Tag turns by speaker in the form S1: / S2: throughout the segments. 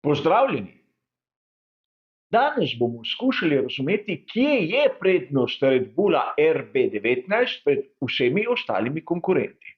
S1: Pozdravljeni! Danes bomo skušali razumeti, kje je prednost Red Bulla RB19 pred vsemi ostalimi konkurenti.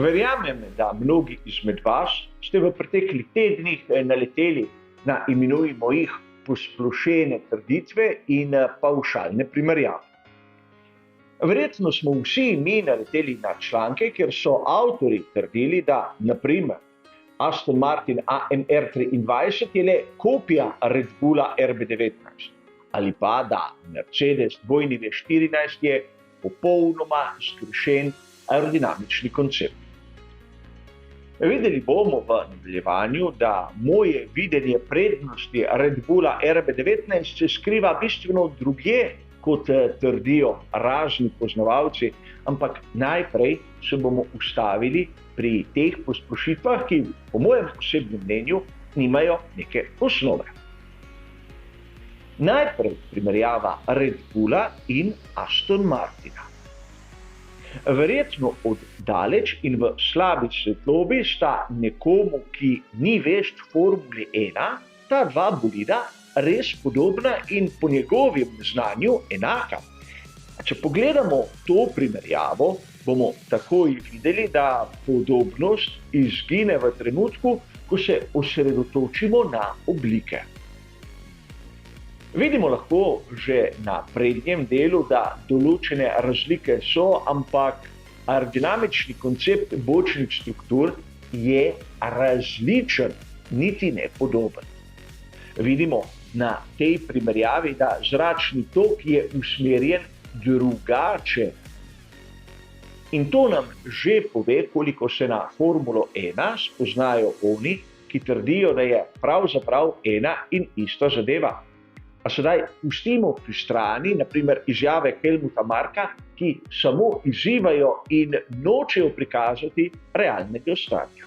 S1: Verjamem, da mnogi izmed vas ste v preteklih tednih naleteli na, imenujmo jih, posplošene trditve in pavšalne primerjave. Verjetno smo vsi mi naleteli na članke, kjer so avtorji trdili, da na primer Aston Martin AMR 23 je le kopija Red Bulla RB19 ali pa da Mercedes W14 je popolnoma zgrešen aerodinamični koncept. Videli bomo v nadaljevanju, da moje videnje prednosti Red Bulla RB19 se skriva bistveno drugje, kot trdijo razni poznavalci, ampak najprej se bomo ustavili pri teh posplošitvah, ki po mojem osebnem mnenju nimajo neke osnove. Najprej primerjava Red Bulla in Aston Martina. Verjetno od daleč in v slabi svetlobi sta nekomu, ki ni vešč Formule 1, ta dva bolida res podobna in po njegovem znanju enaka. Če pogledamo to primerjavo, bomo takoj videli, da podobnost izgine v trenutku, ko se osredotočimo na oblike. Vidimo lahko že na prednjem delu, da določene razlike so, ampak aerodinamični koncept bočnih struktur je različen, niti ne podoben. Vidimo na tej primerjavi, da zračni tok je usmerjen drugače. In to nam že pove, koliko se na Formulo 1 spoznajo oni, ki trdijo, da je pravzaprav ena in ista zadeva. A sedaj pustimo pri strani, na primer, izjave Helmuta Marka, ki samo izzivajo in nočejo prikazati realnega stanja.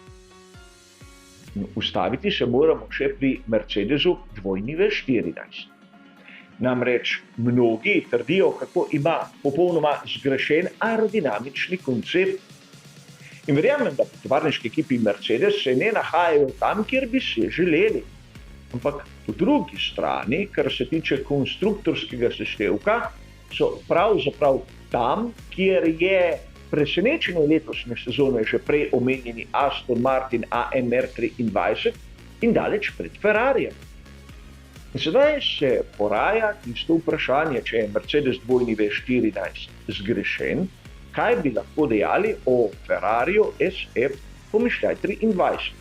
S1: Ustaviti se moramo še pri Mercedesu W14. Namreč mnogi trdijo, kako ima popolnoma zgrešen aerodinamični koncept. In verjamem, da tovarniški ekipi Mercedes se ne nahajajo tam, kjer bi se želeli. Ampak po drugi strani, kar se tiče konstruktorskega seštevka, so pravzaprav tam, kjer je presenečenje letošnje sezone že prej omenjeni Aston Martin AMR 23 in daleč pred Ferrarijem. In sedaj se poraja tisto vprašanje, če je Mercedes W14 zgrešen, kaj bi lahko dejali o Ferrariju SF pomišljaj 23.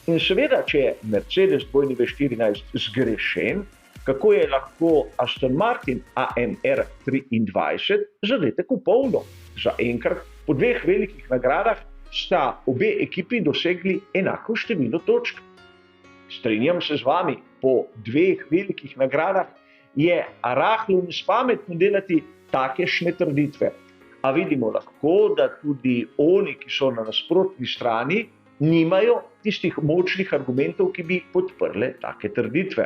S1: In seveda, če je Mercedes W14 zgrešen, kako je lahko Aston Martin AMR 23 zadetek v polno? Zaenkrat po dveh velikih nagradah sta obe ekipi dosegli enako število točk. Strinjam se z vami, po dveh velikih nagradah je rahlo nespametno delati takšne trditve. A vidimo lahko, da tudi oni, ki so na nasprotni strani, nimajo tistih močnih argumentov, ki bi podprle take trditve.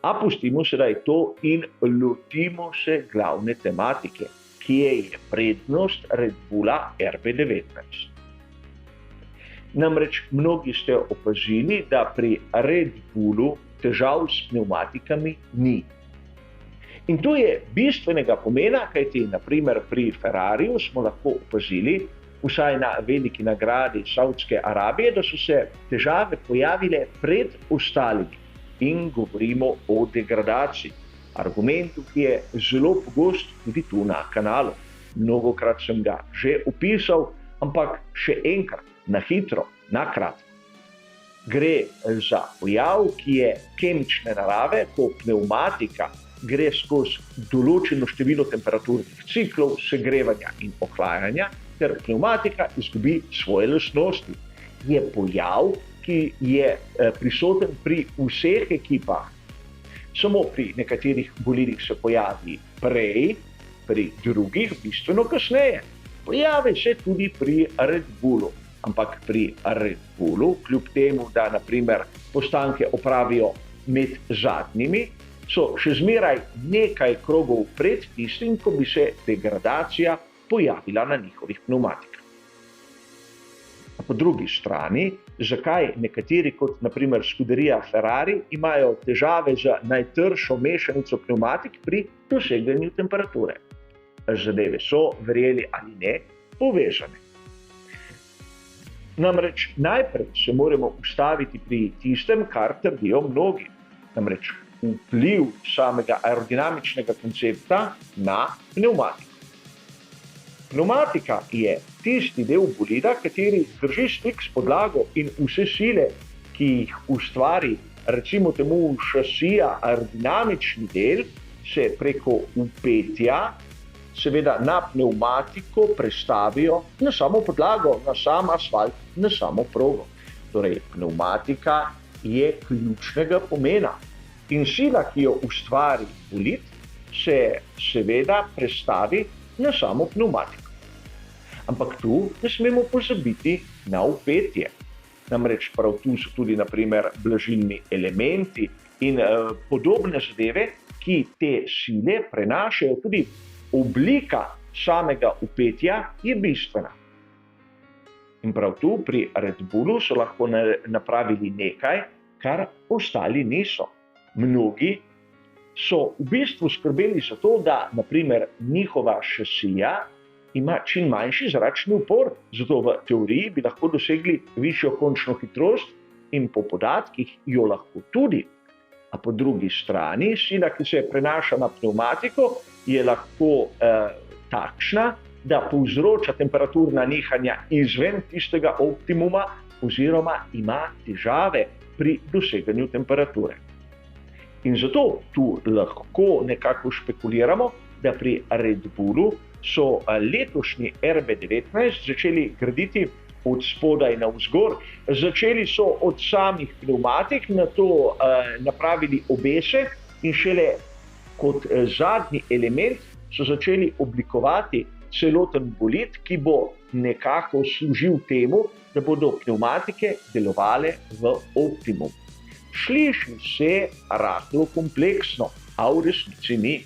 S1: A pustimo sedaj to in lotimo se glavne tematike, kje je prednost Red Bulla RB19. Namreč mnogi ste opazili, da pri Red Bullu težav s pnevmatikami ni. In to je bistvenega pomena, kajti na primer pri Ferrariju smo lahko opazili, vsaj na veliki nagradi Saudske Arabije, da so se težave pojavile pred ostalimi in govorimo o degradaciji. Argumentu, ki je zelo pogost tudi tu na kanalu. Mnogokrat sem ga že opisal, ampak še enkrat, na hitro, na kratko. Gre za pojav, ki je kemične narave, ko pnevmatika gre skozi določeno število temperaturnih ciklov, segrevanja in ohlajanja, ter pnevmatika izgubi svoje lastnosti. Je pojav, ki je prisoten pri vseh ekipah. Samo pri nekaterih bolidih se pojavi prej, pri drugih bistveno kasneje. Pojavi se tudi pri Red Bullu. Ampak pri Red Bullu, kljub temu, da naprimer postanke opravijo med zadnjimi, so še zmeraj nekaj krogov pred tistim, ko bi se degradacija pojavila na njihovih pneumatikah. Po drugi strani, zakaj nekateri, kot naprimer Scuderia Ferrari, imajo težave z najtršo mešanico pneumatik pri doseganju temperature? Zadeve so, verjeli ali ne, povezane. Namreč najprej se moramo ustaviti pri tistem, kar trdijo mnogi. Namreč vpliv samega aerodinamičnega koncepta na pneumatiko. Pneumatika je tisti del bolida, kateri drži stik s podlago in vse sile, ki jih ustvari, recimo temu šasija, aerodinamični del, se preko vpetja seveda na pneumatiko prestavijo na samo podlago, na sam asfalt, na samo progo. Torej, pneumatika je ključnega pomena. In sila, ki jo ustvari bolid, se seveda prestavi na samo pneumatiko. Ampak tu ne smemo pozabiti na vpetje. Namreč prav tu so tudi naprimer blažilni elementi in podobne zadeve, ki te sile prenašajo. Tudi oblika samega vpetja je bistvena. In prav tu pri Red Bullu so lahko napravili nekaj, kar ostali niso. Mnogi so v bistvu skrbeli za to, da naprimer njihova šasija ima čim manjši zračni upor, zato v teoriji bi lahko dosegli višjo končno hitrost in po podatkih jo lahko tudi. A po drugi strani, sila, ki se prenaša na pneumatiko, je lahko takšna, da povzroča temperaturna nihanja izven tistega optimuma oziroma ima težave pri doseganju temperature. In zato tu lahko nekako špekuliramo, da pri Red Bullu so letošnji RB19 začeli graditi od spodaj navzgor. Začeli so od samih pneumatik, nato napravili obese in šele kot zadnji element so začeli oblikovati celoten bolid, ki bo nekako služil temu, da bodo pneumatike delovale v optimum. Sliši se rahlo kompleksno, a v resnici ni.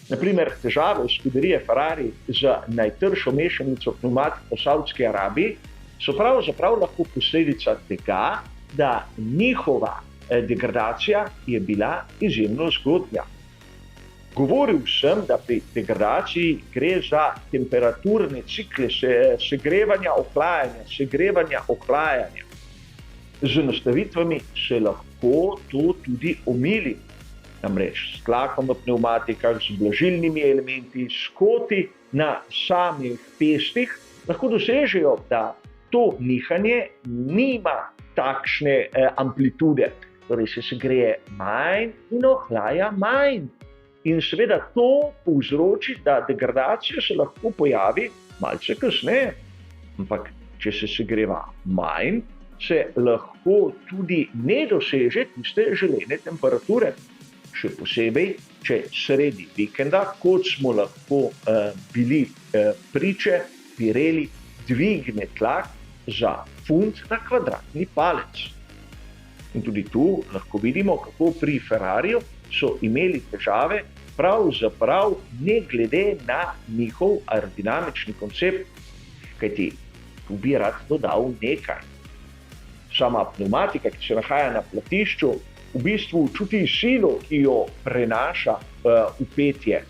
S1: Naprimer, težave v Scuderie Ferrari z najtršo mešanico pneumatik v Saudski Arabiji so pravzaprav lahko posledica tega, da njihova degradacija je bila izjemno zgodnja. Govoril sem, da pri degradaciji gre za temperaturne cikle segrevanja, ohlajanja. Z nastavitvami se lahko to tudi omili. Namreč s tlakom v pneumatikah, z blažilnimi elementi, s koti na samih pestih lahko dosežejo, da to nihanje nima takšne amplitude. Torej se segreje manj in ohlaja manj. In seveda to povzroči, da degradacija se lahko pojavi malce kasneje. Ampak če se segreva manj, se lahko tudi ne doseže tiste želene temperature. Še posebej, če sredi vikenda, kot smo lahko bili priče, Pirelli dvigne tlak za funt na kvadratni palec. In tudi tu lahko vidimo, kako pri Ferrariju so imeli težave pravzaprav ne glede na njihov aerodinamični koncept, kajti tu bi rad dodal nekaj. Sama pneumatika, ki se nahaja na platišču, v bistvu čuti silo, ki jo prenaša vpetje.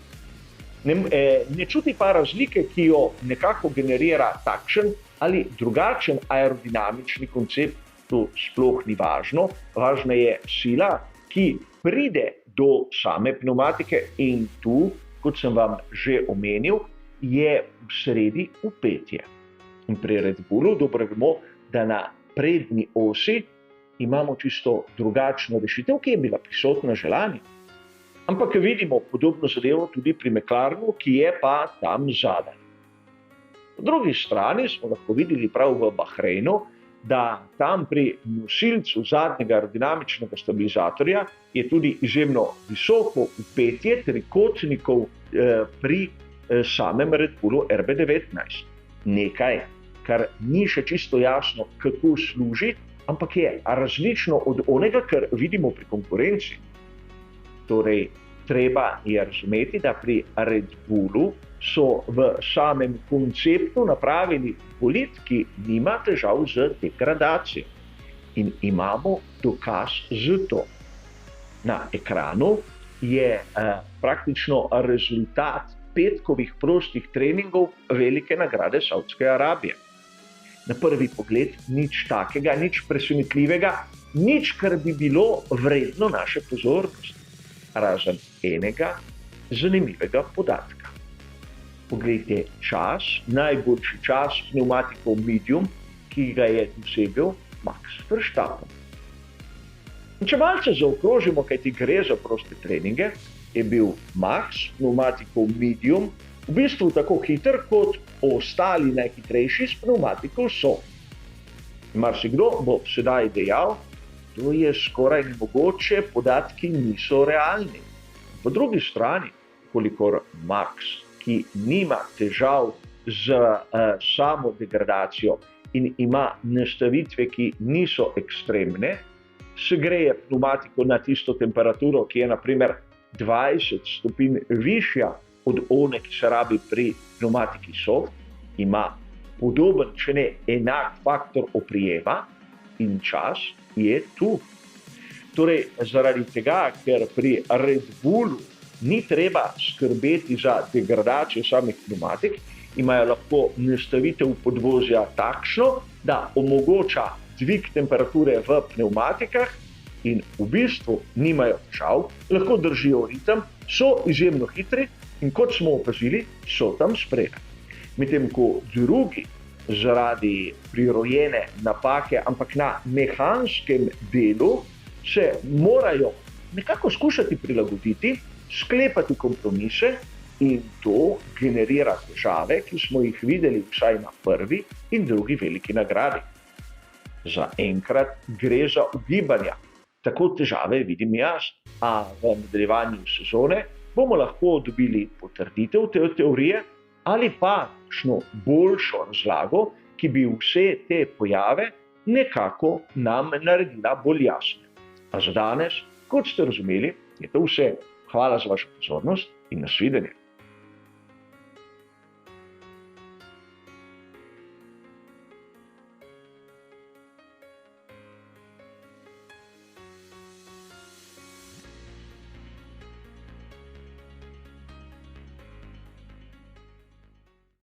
S1: Ne čuti pa razlike, ki jo nekako generira takšen ali drugačen aerodinamični koncept. To sploh ni važno. Važna je sila, ki pride do same pneumatike in tu, kot sem vam že omenil, je v sredi vpetje. In pri Red Bullu dobro vemo, da na prednji osi imamo čisto drugačno rešitev, ki je bila prisotna že lani. Ampak vidimo podobno zadevo tudi pri McLarenu, ki je pa tam zadaj. Po drugi strani smo lahko videli prav v Bahreinu, da tam pri nosilcu zadnjega aerodinamičnega stabilizatorja je tudi izjemno visoko vpetje trikotnikov pri samem Red Bullu RB19. Nekaj, kar ni še čisto jasno, kako služi, ampak je različno od onega, kar vidimo pri konkurenci. Torej, treba je razumeti, da pri Red Bullu so v samem konceptu napravili bolid, ki nima težav z degradacijo. In imamo dokaz za to. Na ekranu je praktično rezultat petkovih prostih treningov velike nagrade Savdske Arabije. Na prvi pogled nič takega, nič presenetljivega, nič, kar bi bilo vredno naše pozornosti. Razen enega zanimivega podatka. Poglejte čas, najboljši čas pneumatikov medium, ki ga je dosegel Max Verstappen. In če malce zaokrožimo, kajti gre za proste treninge, je bil Max pneumatikov medium v bistvu tako hiter kot ostali najhitrejši s pneumatikov soft. Marsikdo bo sedaj dejal, to je skoraj nemogoče, podatki niso realni. Po drugi strani, kolikor Max, ki nima težav z samo degradacijo in ima nastavitve, ki niso ekstremne, segreje pneumatiko na tisto temperaturo, ki je na primer 20 stopinj višja od one, ki se rabi pri pneumatiki soft, ima podoben, če ne enak faktor oprijema in čas je tu. Torej, zaradi tega, ker pri Red Bullu ni treba skrbeti za degradacijo samih pneumatik, imajo lahko nastavitev podvozja takšno, da omogoča dvig temperature v pneumatikah in v bistvu nimajo težav, lahko držijo ritem, so izjemno hitri in kot smo opazili, so tam spredaj. Medtem ko drugi zaradi prirojene napake, ampak na mehanskem delu, se morajo nekako skušati prilagoditi, sklepati kompromise in to generira težave, ki smo jih videli vsaj na prvi in drugi veliki nagradi. Za enkrat gre za ugibanja. Tako težave vidim jaz, a v nadaljevanju sezone bomo lahko dobili potrditev te teorije ali pa kakšno boljšo razlago, ki bi vse te pojave nekako nam naredila bolj jasne. A za danes, kot ste razumeli, je to vse. Hvala za vašo pozornost in nasvidenje.